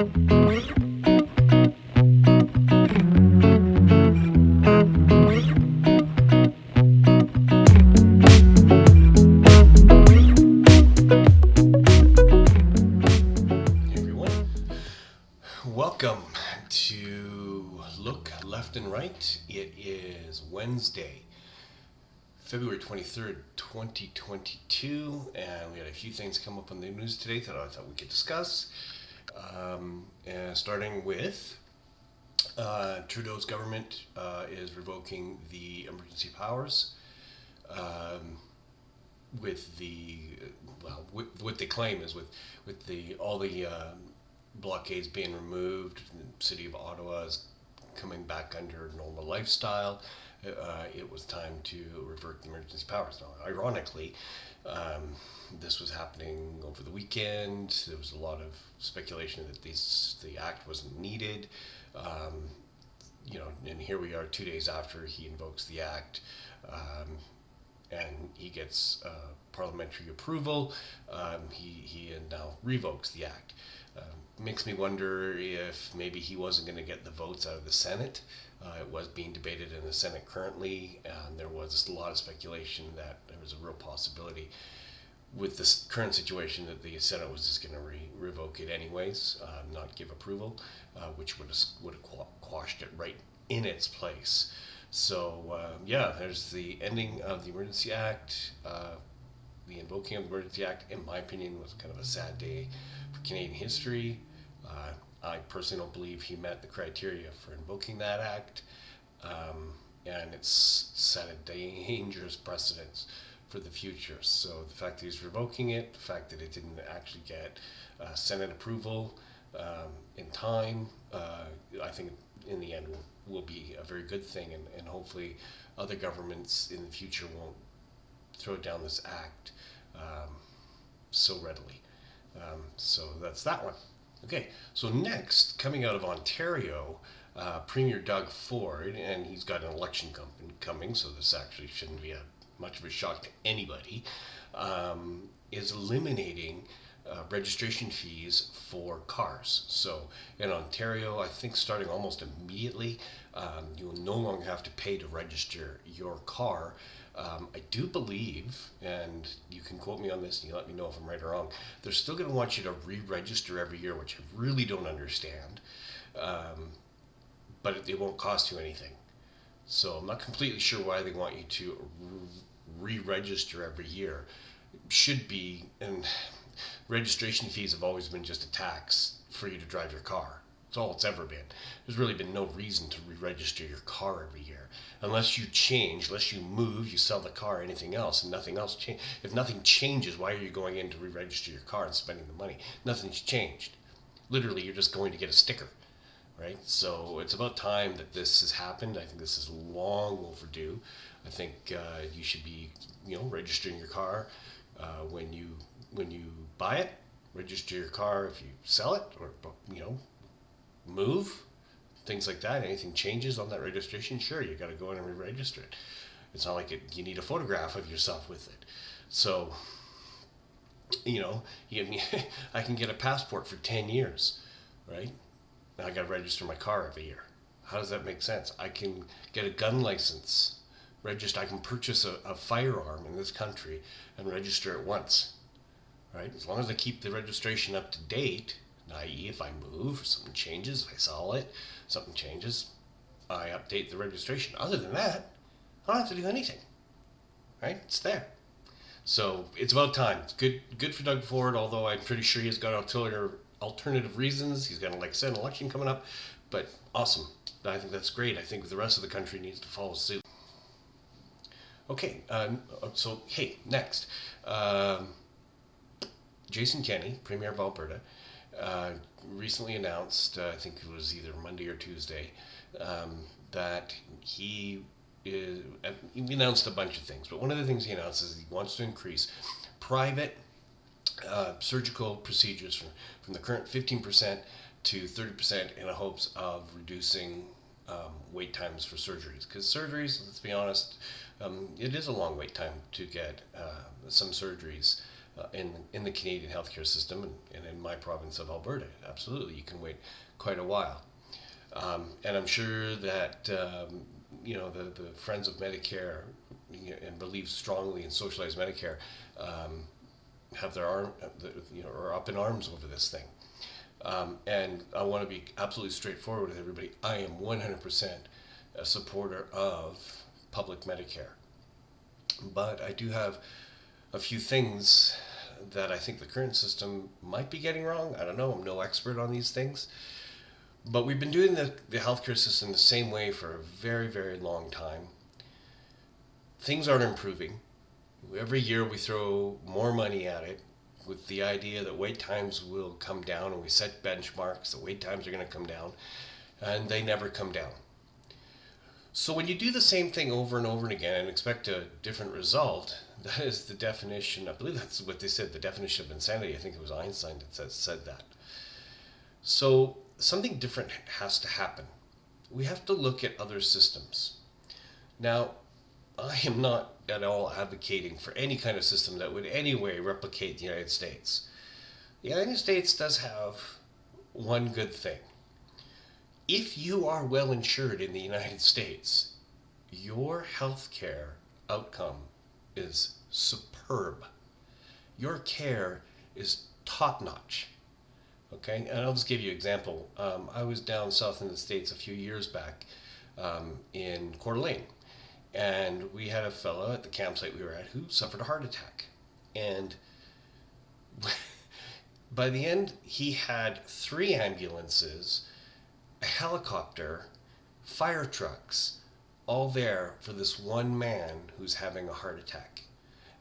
Welcome to Look Left and Right. It is Wednesday, February 23rd, 2022, and we had a few things come up on the news today that I thought we could discuss. Starting with Trudeau's government is revoking the emergency powers with the, what they claim is with all the blockades being removed, the city of Ottawa is coming back under normal lifestyle. It was time to revert the emergency powers. Now, ironically, this was happening over the weekend. There was a lot of speculation that the act wasn't needed. And here we are 2 days after he invokes the act, and he gets parliamentary approval. He now revokes the act. Makes me wonder if maybe he wasn't going to get the votes out of the Senate. It was being debated in the Senate currently, and there was a lot of speculation that there was a real possibility with this current situation that the Senate was just going to revoke it anyways, not give approval, which would have quashed it right in its place. So there's the ending of the Emergency Act. The invoking of the Emergency Act, in my opinion, was kind of a sad day for Canadian history. I personally don't believe he met the criteria for invoking that act, and it's set a dangerous precedence for the future. So the fact that he's revoking it, the fact that it didn't actually get Senate approval in time, I think in the end will be a very good thing, and hopefully other governments in the future won't throw down this act so readily. So that's that one. Okay, so next, coming out of Ontario, Premier Doug Ford, and he's got an election coming, so this actually shouldn't be much of a shock to anybody, is eliminating registration fees for cars. So in Ontario, I think starting almost immediately, you will no longer have to pay to register your car. I do believe, and you can quote me on this and you let me know if I'm right or wrong, they're still going to want you to re-register every year, which I really don't understand, but it won't cost you anything. So I'm not completely sure why they want you to re-register every year. It should be, and registration fees have always been just a tax for you to drive your car. That's all it's ever been. There's really been no reason to re-register your car every year. Unless you change, unless you move, you sell the car, anything else, and nothing else changes. If nothing changes, why are you going in to re-register your car and spending the money? Nothing's changed. Literally, you're just going to get a sticker, right? So it's about time that this has happened. I think this is long overdue. I think you should be, registering your car when you buy it. Register your car if you sell it, or move, things like that. Anything changes on that registration, sure, you got to go in and re-register it. It's not like you need a photograph of yourself with it. So, I can get a passport for 10 years, right? And I got to register my car every year. How does that make sense? I can get a gun license, I can purchase a firearm in this country and register it once, right? As long as I keep the registration up to date, i.e. if I move, something changes, if I sell it, something changes, I update the registration. Other than that, I don't have to do anything, right? It's there. So it's about time. It's good for Doug Ford, although I'm pretty sure he's got alternative reasons. He's got, like I said, an election coming up, but awesome. I think that's great. I think the rest of the country needs to follow suit. Okay, next. Jason Kenney, Premier of Alberta, recently announced, I think it was either Monday or Tuesday, that he announced a bunch of things, but one of the things he announced is he wants to increase private surgical procedures from the current 15% to 30% in the hopes of reducing wait times for surgeries. Because surgeries, let's be honest, it is a long wait time to get some surgeries in the Canadian healthcare system, and in my province of Alberta. Absolutely, you can wait quite a while. And I'm sure that the Friends of Medicare, and believe strongly in socialized Medicare, have their are up in arms over this thing. And I want to be absolutely straightforward with everybody. I am 100% a supporter of public Medicare, but I do have a few things that I think the current system might be getting wrong. I don't know. I'm no expert on these things. But we've been doing the healthcare system the same way for a very, very long time. Things aren't improving. Every year we throw more money at it with the idea that wait times will come down, and we set benchmarks that wait times are going to come down, and they never come down. So when you do the same thing over and over again and expect a different result, that is the definition, I believe that's what they said, the definition of insanity. I think it was Einstein that said that. So something different has to happen. We have to look at other systems. Now, I am not at all advocating for any kind of system that would in any way replicate the United States. The United States does have one good thing. If you are well insured in the United States, your healthcare outcome is superb. Your care is top-notch. Okay, and I'll just give you an example. I was down south in the States a few years back in Coeur d'Alene, and we had a fellow at the campsite we were at who suffered a heart attack. And by the end, he had 3 ambulances, a helicopter, fire trucks, all there for this one man who's having a heart attack.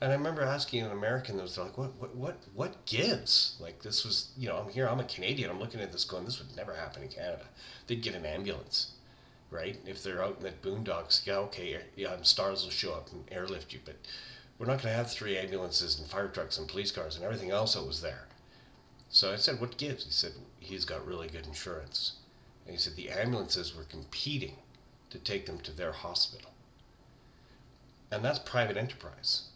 And I remember asking an American, that was like, what gives? Like, this was, I'm here, I'm a Canadian, I'm looking at this going, this would never happen in Canada. They'd get an ambulance, right? If they're out in the boondocks, stars will show up and airlift you, but we're not going to have 3 ambulances and fire trucks and police cars and everything else that was there. So I said, what gives? He said, he's got really good insurance. And he said, the ambulances were competing to take them to their hospital. And that's private enterprise.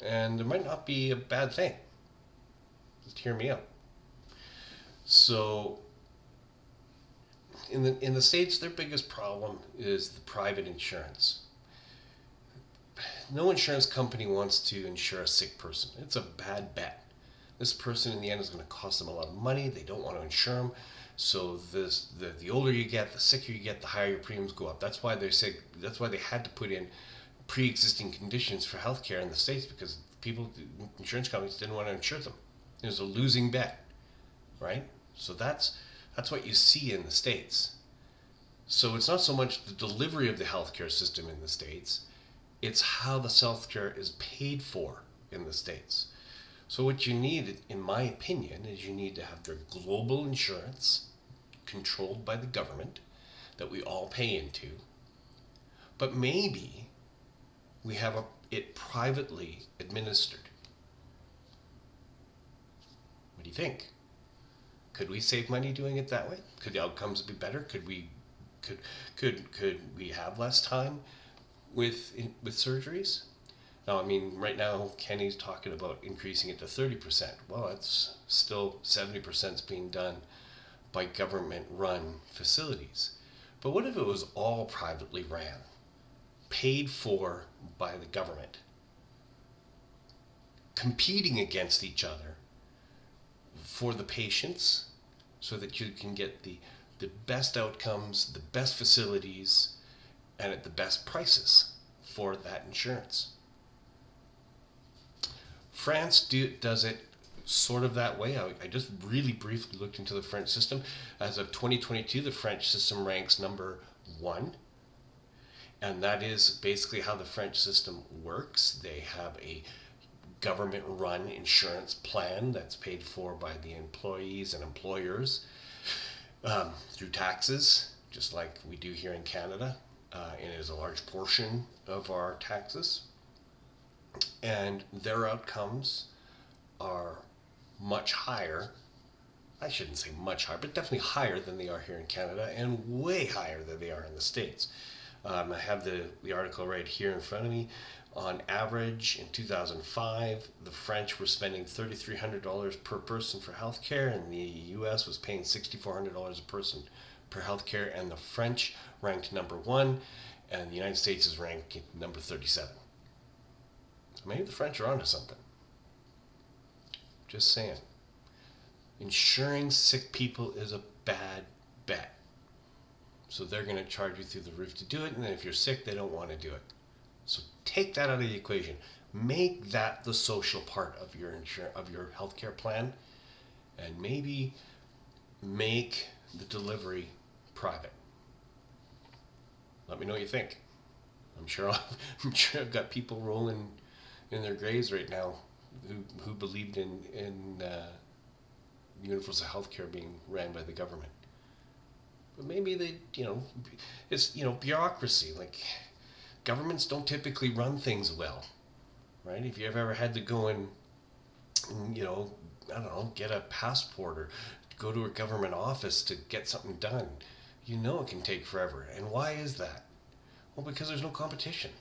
And there might not be a bad thing. Just hear me out. So, in the States, their biggest problem is the private insurance. No insurance company wants to insure a sick person. It's a bad bet. This person, in the end, is going to cost them a lot of money. They don't want to insure them. So the older you get, the sicker you get, the higher your premiums go up. That's why they had to put in pre-existing conditions for healthcare in the States, because insurance companies didn't want to insure them. It was a losing bet, right? So that's what you see in the States. So it's not so much the delivery of the healthcare system in the States, it's how the healthcare is paid for in the States. So what you need, in my opinion, is you need to have their global insurance controlled by the government that we all pay into, but maybe we have it privately administered. What do you think? Could we save money doing it that way? Could the outcomes be better? Could we have less time with surgeries? Now, I mean, right now Kenny's talking about increasing it to 30%. Well, it's still 70% is being done by government-run facilities. But what if it was all privately ran, paid for by the government, competing against each other for the patients, so that you can get the best outcomes, the best facilities, and at the best prices for that insurance? France does it sort of that way. I just really briefly looked into the French system. As of 2022, the French system ranks number 1. And that is basically how the French system works. They have a government-run insurance plan that's paid for by the employees and employers through taxes, just like we do here in Canada. And it is a large portion of our taxes. And their outcomes are much higher. I shouldn't say much higher, but definitely higher than they are here in Canada, and way higher than they are in the States. I have the article right here in front of me. On average, in 2005, the French were spending $3,300 per person for healthcare, and the U.S. was paying $6,400 a person per healthcare, and the French ranked number one, and the United States is ranked number 37. So maybe the French are onto something. Just saying. Insuring sick people is a bad bet. So they're going to charge you through the roof to do it, and then if you're sick, they don't want to do it. So take that out of the equation. Make that the social part of your healthcare plan, and maybe make the delivery private. Let me know what you think. I'm sure I've got people rolling in their graves right now who believed in universal healthcare being ran by the government. But maybe they, it's bureaucracy. Like, governments don't typically run things well, right? If you've ever had to go and get a passport or go to a government office to get something done, it can take forever. And why is that? Well, because there's no competition.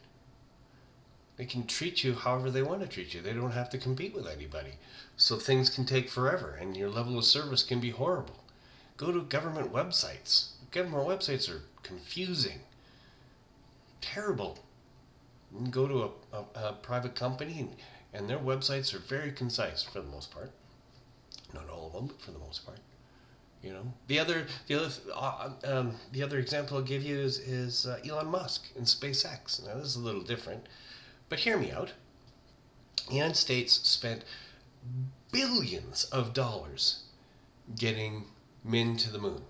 They can treat you however they want to treat you. They don't have to compete with anybody. So things can take forever, and your level of service can be horrible. Go to government websites. Government websites are confusing, terrible. You can go to a private company, and their websites are very concise for the most part. Not all of them, but for the most part. The other example I'll give you is Elon Musk and SpaceX. Now, this is a little different, but hear me out. The United States spent billions of dollars getting men to the moon.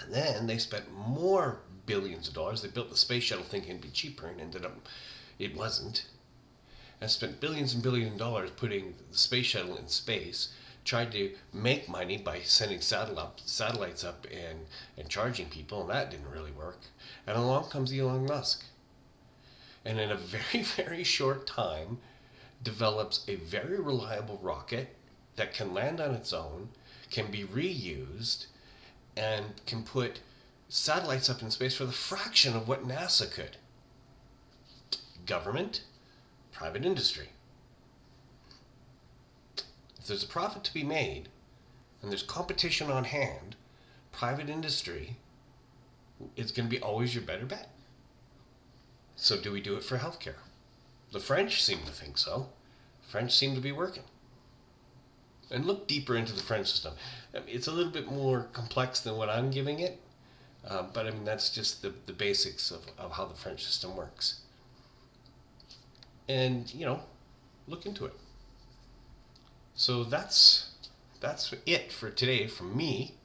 And then they spent more billions of dollars. They built the space shuttle thinking it'd be cheaper, and ended up it wasn't. And spent billions and billions of dollars putting the space shuttle in space, tried to make money by sending satellites up and charging people, and that didn't really work. And along comes Elon Musk. And in a very, very short time, develops a very reliable rocket that can land on its own, can be reused, and can put satellites up in space for the fraction of what NASA could. Government, private industry. If there's a profit to be made, and there's competition on hand, private industry is going to be always your better bet. So do we do it for healthcare? The French seem to think so. The French seem to be working. And look deeper into the French system. It's a little bit more complex than what I'm giving it, but that's just the basics of how the French system works. And, look into it. So that's it for today from me.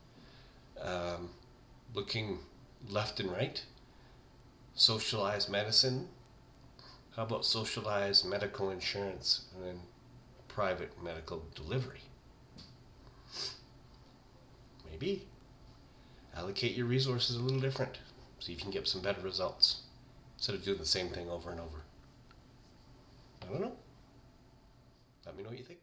Looking left and right. Socialized medicine. How about socialized medical insurance and then private medical delivery? Maybe. Allocate your resources a little different so you can get some better results instead of doing the same thing over and over. I don't know. Let me know what you think.